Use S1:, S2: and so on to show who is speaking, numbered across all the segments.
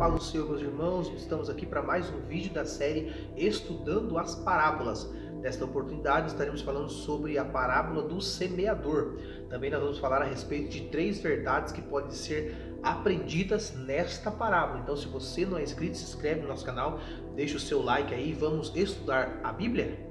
S1: paz do Senhor, meus irmãos. Estamos aqui para mais um vídeo da série Estudando as Parábolas. Nesta oportunidade estaremos falando sobre a parábola do semeador. Também nós vamos falar a respeito de 3 verdades que podem ser aprendidas nesta parábola. Então, se você não é inscrito, se inscreve no nosso canal, deixa o seu like aí e vamos estudar a Bíblia?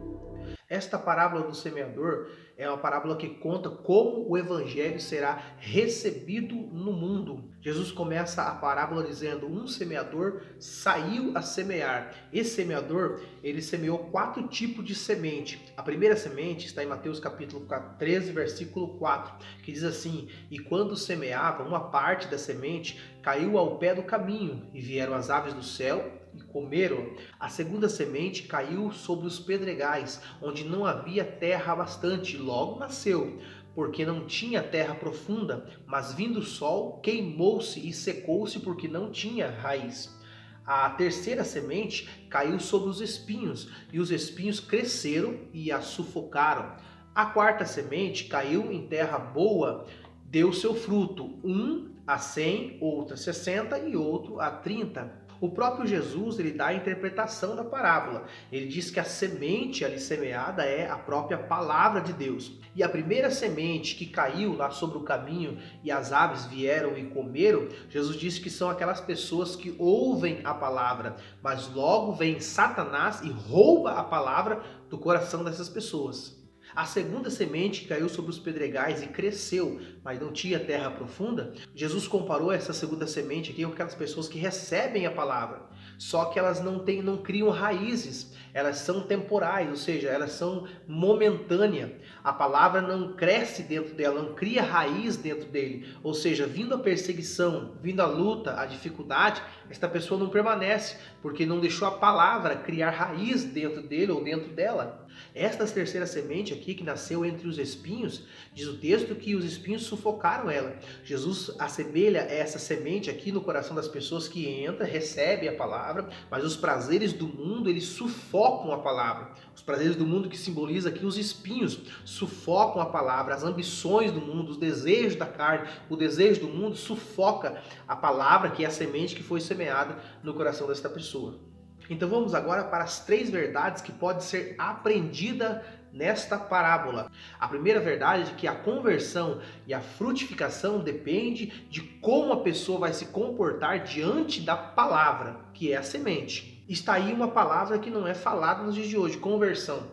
S1: Esta parábola do semeador é uma parábola que conta como o evangelho será recebido no mundo. Jesus começa a parábola dizendo: um semeador saiu a semear. Esse semeador, ele semeou 4 tipos de semente. A primeira semente está em Mateus capítulo 13, versículo 4, que diz assim: e quando semeava, uma parte da semente caiu ao pé do caminho, e vieram as aves do céu e comeram. A segunda semente caiu sobre os pedregais, onde não havia terra bastante, logo nasceu, porque não tinha terra profunda, mas vindo o sol, queimou-se e secou-se, porque não tinha raiz. A terceira semente caiu sobre os espinhos, e os espinhos cresceram e a sufocaram. A quarta semente caiu em terra boa, deu seu fruto, um a 100, outro a 60 e outro a 30. O próprio Jesus, ele dá a interpretação da parábola. Ele diz que a semente ali semeada é a própria palavra de Deus. E a primeira semente que caiu lá sobre o caminho e as aves vieram e comeram, Jesus disse que são aquelas pessoas que ouvem a palavra, mas logo vem Satanás e rouba a palavra do coração dessas pessoas. A segunda semente caiu sobre os pedregais e cresceu, mas não tinha terra profunda. Jesus comparou essa segunda semente aqui com aquelas pessoas que recebem a palavra, só que elas não criam raízes, elas são temporais, ou seja, elas são momentâneas. A palavra não cresce dentro dela, não cria raiz dentro dele, ou seja, vindo a perseguição, vindo a luta, a dificuldade, esta pessoa não permanece, porque não deixou a palavra criar raiz dentro dele ou dentro dela. Esta terceira semente aqui, que nasceu entre os espinhos, diz o texto que os espinhos sufocaram ela. Jesus assemelha essa semente aqui no coração das pessoas que entram, recebem a palavra, mas os prazeres do mundo, eles sufocam a palavra. Os prazeres do mundo que simboliza aqui os espinhos, sufocam a palavra, as ambições do mundo, os desejos da carne, o desejo do mundo sufoca a palavra, que é a semente que foi semeada no coração desta pessoa. Então vamos agora para as 3 verdades que podem ser aprendidas nesta parábola. A primeira verdade é que a conversão e a frutificação depende de como a pessoa vai se comportar diante da palavra, que é a semente. Está aí uma palavra que não é falada nos dias de hoje: conversão.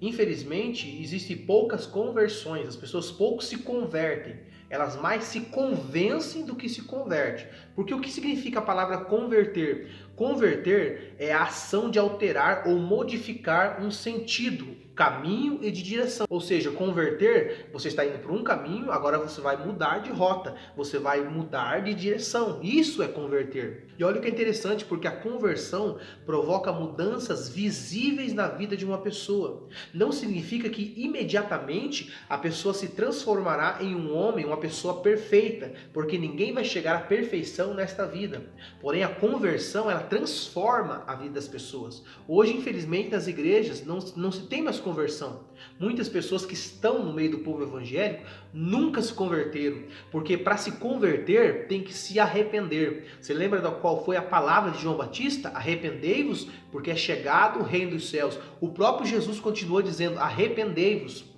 S1: Infelizmente, existem poucas conversões, as pessoas pouco se convertem, elas mais se convencem do que se convertem. Porque o que significa a palavra converter? Converter é a ação de alterar ou modificar um sentido, caminho e de direção. Ou seja, converter, você está indo por um caminho, agora você vai mudar de rota, você vai mudar de direção. Isso é converter. E olha o que é interessante, porque a conversão provoca mudanças visíveis na vida de uma pessoa. Não significa que imediatamente a pessoa se transformará em um homem, uma pessoa perfeita, porque ninguém vai chegar à perfeição nesta vida. Porém, a conversão, ela transforma a vida das pessoas. Hoje, infelizmente, nas igrejas não se tem mais conversão. Muitas pessoas que estão no meio do povo evangélico nunca se converteram, porque para se converter tem que se arrepender. Você lembra qual foi a palavra de João Batista? Arrependei-vos, porque é chegado o reino dos céus. O próprio Jesus continua dizendo: arrependei-vos.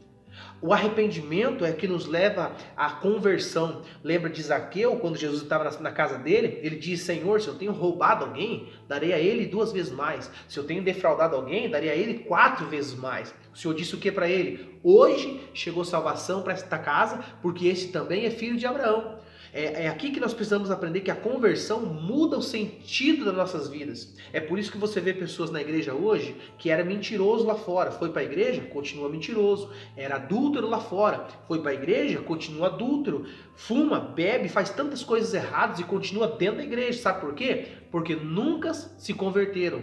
S1: O arrependimento é que nos leva à conversão. Lembra de Zaqueu, quando Jesus estava na casa dele? Ele disse: Senhor, se eu tenho roubado alguém, darei a ele 2 vezes mais. Se eu tenho defraudado alguém, darei a ele 4 vezes mais. O Senhor disse o que para ele? Hoje chegou salvação para esta casa, porque esse também é filho de Abraão. É aqui que nós precisamos aprender que a conversão muda o sentido das nossas vidas. É por isso que você vê pessoas na igreja hoje que era mentiroso lá fora, foi para a igreja, continua mentiroso. Era adúltero lá fora, foi para a igreja, continua adúltero. Fuma, bebe, faz tantas coisas erradas e continua dentro da igreja. Sabe por quê? Porque nunca se converteram.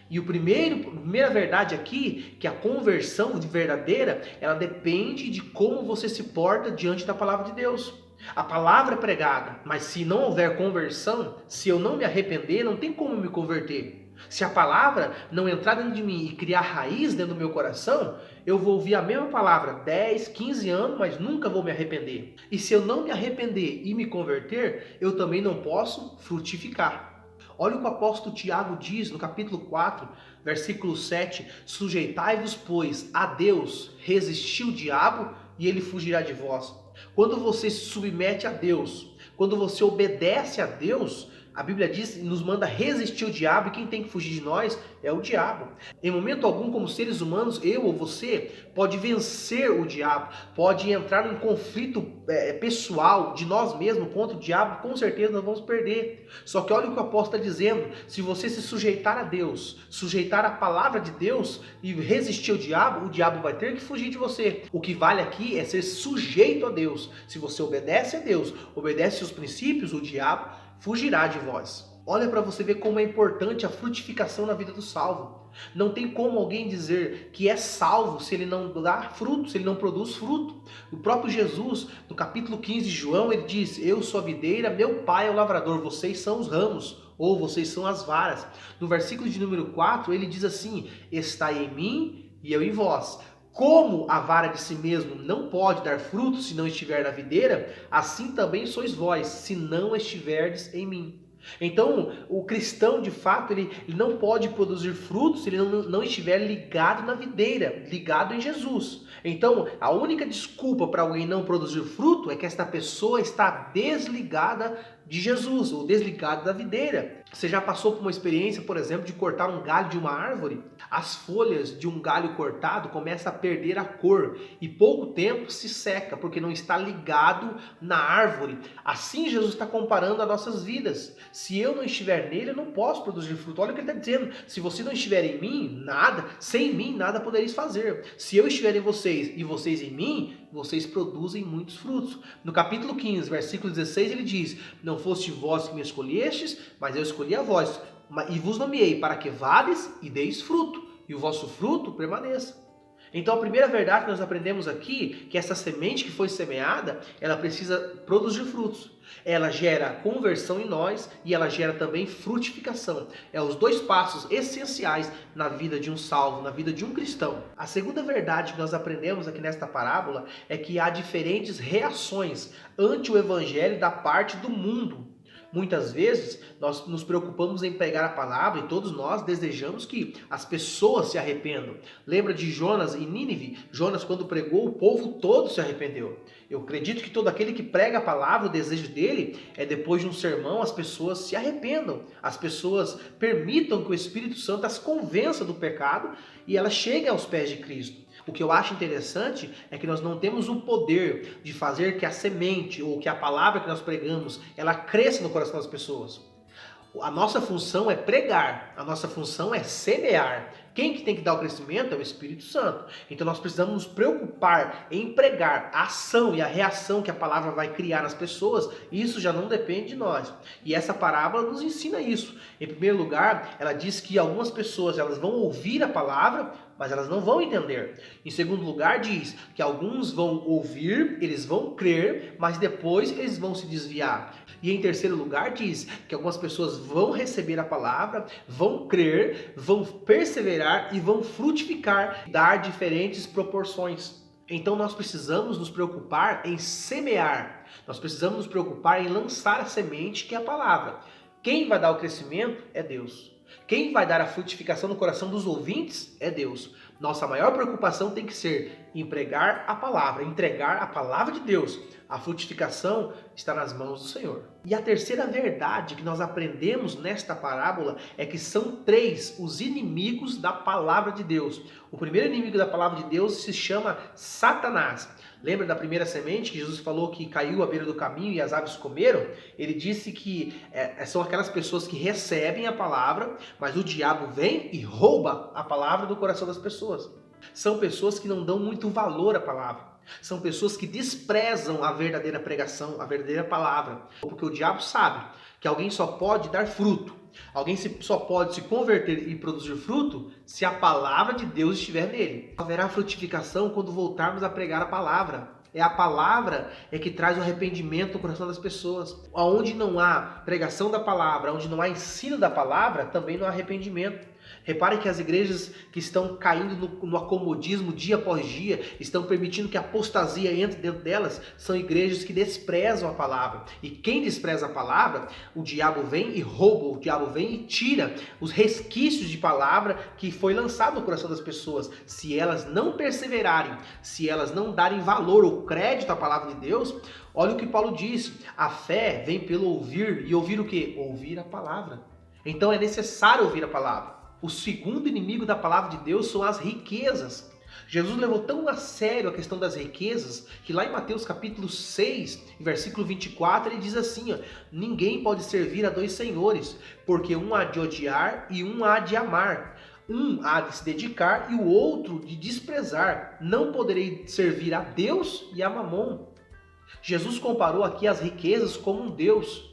S1: E a primeira verdade aqui, que a conversão verdadeira, ela depende de como você se porta diante da palavra de Deus. A palavra é pregada, mas se não houver conversão, se eu não me arrepender, não tem como me converter. Se a palavra não entrar dentro de mim e criar raiz dentro do meu coração, eu vou ouvir a mesma palavra 10, 15 anos, mas nunca vou me arrepender. E se eu não me arrepender e me converter, eu também não posso frutificar. Olha o que o apóstolo Tiago diz no capítulo 4, versículo 7: sujeitai-vos, pois, a Deus, resistiu o diabo e ele fugirá de vós. Quando você se submete a Deus, quando você obedece a Deus, a Bíblia diz, nos manda resistir o diabo, e quem tem que fugir de nós é o diabo. Em momento algum, como seres humanos, eu ou você, pode vencer o diabo, pode entrar num conflito pessoal de nós mesmos contra o diabo, com certeza nós vamos perder. Só que olha o que o apóstolo está dizendo: se você se sujeitar a Deus, sujeitar a palavra de Deus e resistir ao diabo, o diabo vai ter que fugir de você. O que vale aqui é ser sujeito a Deus. Se você obedece a Deus, obedece os princípios, o diabo fugirá de vós. Olha para você ver como é importante a frutificação na vida do salvo. Não tem como alguém dizer que é salvo se ele não dá fruto, se ele não produz fruto. O próprio Jesus, no capítulo 15 de João, ele diz: eu sou a videira, meu pai é o lavrador, vocês são os ramos, ou vocês são as varas. No versículo de número 4, ele diz assim: estai em mim e eu em vós. Como a vara de si mesmo não pode dar fruto se não estiver na videira, assim também sois vós, se não estiverdes em mim. Então, o cristão, de fato, ele não pode produzir frutos se ele não estiver ligado na videira, ligado em Jesus. Então, a única desculpa para alguém não produzir fruto é que esta pessoa está desligada de Jesus, ou desligada da videira. Você já passou por uma experiência, por exemplo, de cortar um galho de uma árvore? As folhas de um galho cortado começam a perder a cor e pouco tempo se seca, porque não está ligado na árvore. Assim Jesus está comparando as nossas vidas. Se eu não estiver nele, eu não posso produzir fruto. Olha o que ele está dizendo: se você não estiver em mim, nada, sem mim, nada podereis fazer. Se eu estiver em vocês e vocês em mim, vocês produzem muitos frutos. No capítulo 15, versículo 16, ele diz: não foste vós que me escolhestes, mas eu escolhi a vós, e vos nomeei para que vades e deis fruto, e o vosso fruto permaneça. Então a primeira verdade que nós aprendemos aqui, que essa semente que foi semeada, ela precisa produzir frutos. Ela gera conversão em nós e ela gera também frutificação. É os dois passos essenciais na vida de um salvo, na vida de um cristão. A segunda verdade que nós aprendemos aqui nesta parábola é que há diferentes reações ante o evangelho da parte do mundo. Muitas vezes nós nos preocupamos em pregar a palavra e todos nós desejamos que as pessoas se arrependam. Lembra de Jonas e Nínive? Jonas, quando pregou, o povo todo se arrependeu. Eu acredito que todo aquele que prega a palavra, o desejo dele é depois de um sermão as pessoas se arrependam. As pessoas permitam que o Espírito Santo as convença do pecado e elas cheguem aos pés de Cristo. O que eu acho interessante é que nós não temos o poder de fazer que a semente ou que a palavra que nós pregamos, ela cresça no coração das pessoas. A nossa função é pregar, a nossa função é semear. Quem que tem que dar o crescimento é o Espírito Santo. Então nós precisamos nos preocupar em pregar a ação e a reação que a palavra vai criar nas pessoas. Isso já não depende de nós. E essa parábola nos ensina isso. Em primeiro lugar, ela diz que algumas pessoas elas vão ouvir a palavra, mas elas não vão entender. Em segundo lugar, diz que alguns vão ouvir, eles vão crer, mas depois eles vão se desviar. E em terceiro lugar, diz que algumas pessoas vão receber a palavra, vão crer, vão perseverar e vão frutificar, dar diferentes proporções. Então nós precisamos nos preocupar em semear, nós precisamos nos preocupar em lançar a semente que é a palavra. Quem vai dar o crescimento é Deus. Quem vai dar a frutificação no coração dos ouvintes é Deus. Nossa maior preocupação tem que ser em pregar a palavra, entregar a palavra de Deus. A frutificação está nas mãos do Senhor. E a terceira verdade que nós aprendemos nesta parábola é que são 3 os inimigos da palavra de Deus. O primeiro inimigo da palavra de Deus se chama Satanás. Lembra da primeira semente que Jesus falou que caiu à beira do caminho e as aves comeram? Ele disse que são aquelas pessoas que recebem a palavra, mas o diabo vem e rouba a palavra do coração das pessoas. São pessoas que não dão muito valor à palavra. São pessoas que desprezam a verdadeira pregação, a verdadeira palavra. Porque o diabo sabe que alguém só pode dar fruto. Alguém só pode se converter e produzir fruto se a palavra de Deus estiver nele. Haverá frutificação quando voltarmos a pregar a palavra. É a palavra que traz o arrependimento no coração das pessoas. Onde não há pregação da palavra, onde não há ensino da palavra, também não há arrependimento. Repare que as igrejas que estão caindo no acomodismo dia após dia, estão permitindo que a apostasia entre dentro delas, são igrejas que desprezam a palavra. E quem despreza a palavra, o diabo vem e rouba, o diabo vem e tira os resquícios de palavra que foi lançado no coração das pessoas. Se elas não perseverarem, se elas não darem valor ou crédito à palavra de Deus, olha o que Paulo diz: a fé vem pelo ouvir, e ouvir o quê? Ouvir a palavra. Então é necessário ouvir a palavra. O segundo inimigo da palavra de Deus são as riquezas. Jesus levou tão a sério a questão das riquezas, que lá em Mateus capítulo 6, versículo 24, ele diz assim, ó: ninguém pode servir a dois senhores, porque um há de odiar e um há de amar. Um há de se dedicar e o outro de desprezar. Não poderei servir a Deus e a Mamon. Jesus comparou aqui as riquezas como um Deus.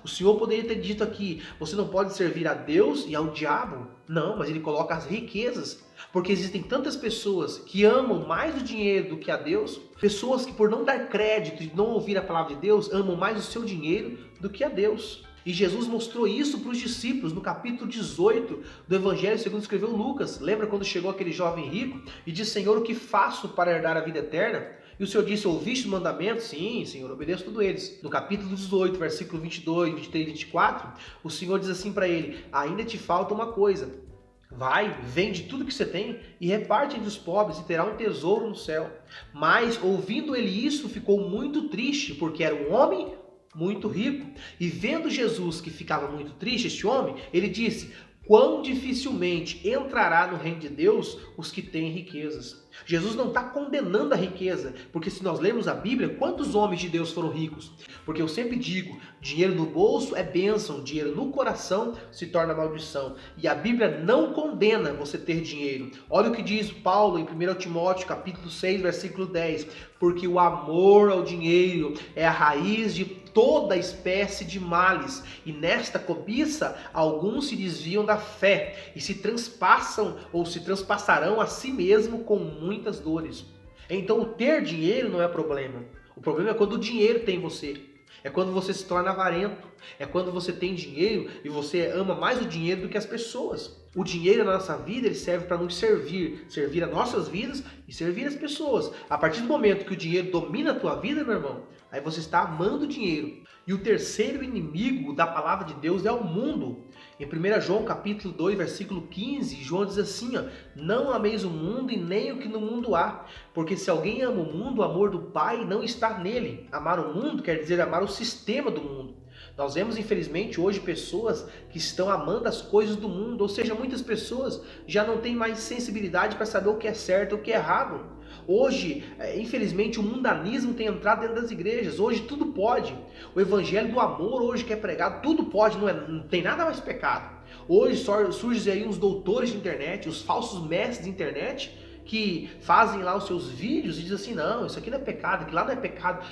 S1: O Senhor poderia ter dito aqui: você não pode servir a Deus e ao diabo. Não, mas ele coloca as riquezas. Porque existem tantas pessoas que amam mais o dinheiro do que a Deus. Pessoas que, por não dar crédito e não ouvir a palavra de Deus, amam mais o seu dinheiro do que a Deus. E Jesus mostrou isso para os discípulos no capítulo 18 do Evangelho segundo escreveu Lucas. Lembra quando chegou aquele jovem rico e disse: Senhor, o que faço para herdar a vida eterna? E o Senhor disse: ouviste os mandamentos? Sim, Senhor, obedeço tudo eles. No capítulo 18, versículo 22, 23 e 24, o Senhor diz assim para ele: ainda te falta uma coisa. Vai, vende tudo que você tem e reparte entre os pobres e terá um tesouro no céu. Mas, ouvindo ele isso, ficou muito triste, porque era um homem muito rico. E vendo Jesus que ficava muito triste, este homem, ele disse: quão dificilmente entrará no reino de Deus os que têm riquezas. Jesus não está condenando a riqueza, porque se nós lermos a Bíblia, quantos homens de Deus foram ricos? Porque eu sempre digo, dinheiro no bolso é bênção, dinheiro no coração se torna maldição. E a Bíblia não condena você ter dinheiro. Olha o que diz Paulo em 1 Timóteo capítulo 6, versículo 10. Porque o amor ao dinheiro é a raiz de toda espécie de males, e nesta cobiça alguns se desviam da fé e se transpassam ou se transpassarão a si mesmo com muitas dores. Então o ter dinheiro não é problema. O problema é quando o dinheiro tem você. É quando você se torna avarento. É quando você tem dinheiro e você ama mais o dinheiro do que as pessoas. O dinheiro na nossa vida, ele serve para nos servir. Servir as nossas vidas e servir as pessoas. A partir do momento que o dinheiro domina a tua vida, meu irmão, aí você está amando o dinheiro. E o terceiro inimigo da palavra de Deus é o mundo. Em 1 João capítulo 2, versículo 15, João diz assim, ó: não ameis o mundo e nem o que no mundo há, porque se alguém ama o mundo, o amor do Pai não está nele. Amar o mundo quer dizer amar o sistema do mundo. Nós vemos, infelizmente, hoje pessoas que estão amando as coisas do mundo, ou seja, muitas pessoas já não têm mais sensibilidade para saber o que é certo e o que é errado. Hoje, infelizmente, o mundanismo tem entrado dentro das igrejas. Hoje tudo pode. O evangelho do amor hoje que é pregado, tudo pode, não tem nada mais pecado. Hoje surgem aí uns doutores de internet, os falsos mestres de internet, que fazem lá os seus vídeos e dizem assim: não, isso aqui não é pecado, aquilo lá não é pecado.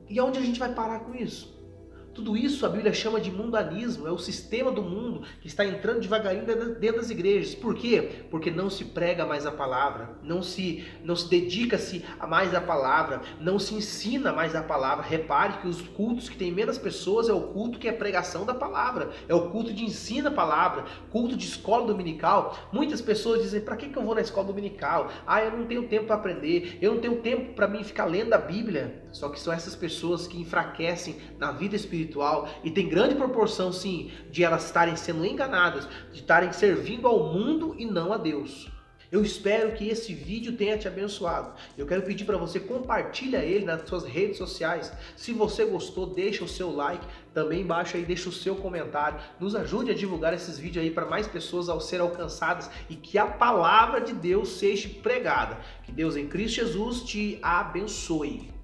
S1: E aonde a gente vai parar com isso? Tudo isso a Bíblia chama de mundanismo, é o sistema do mundo que está entrando devagarinho dentro das igrejas. Por quê? Porque não se prega mais a palavra, não se dedica-se mais à palavra, não se ensina mais a palavra. Repare que os cultos que tem menos pessoas é o culto que é pregação da palavra, é o culto de ensino a palavra, culto de escola dominical. Muitas pessoas dizem: para que eu vou na escola dominical? Eu não tenho tempo para aprender, eu não tenho tempo para mim ficar lendo a Bíblia. Só que são essas pessoas que enfraquecem na vida espiritual. E tem grande proporção, sim, de elas estarem sendo enganadas, de estarem servindo ao mundo e não a Deus. Eu espero que esse vídeo tenha te abençoado. Eu quero pedir para você compartilhar ele nas suas redes sociais. Se você gostou, deixa o seu like. Também embaixo aí deixa o seu comentário. Nos ajude a divulgar esses vídeos aí para mais pessoas ao ser alcançadas e que a palavra de Deus seja pregada. Que Deus em Cristo Jesus te abençoe.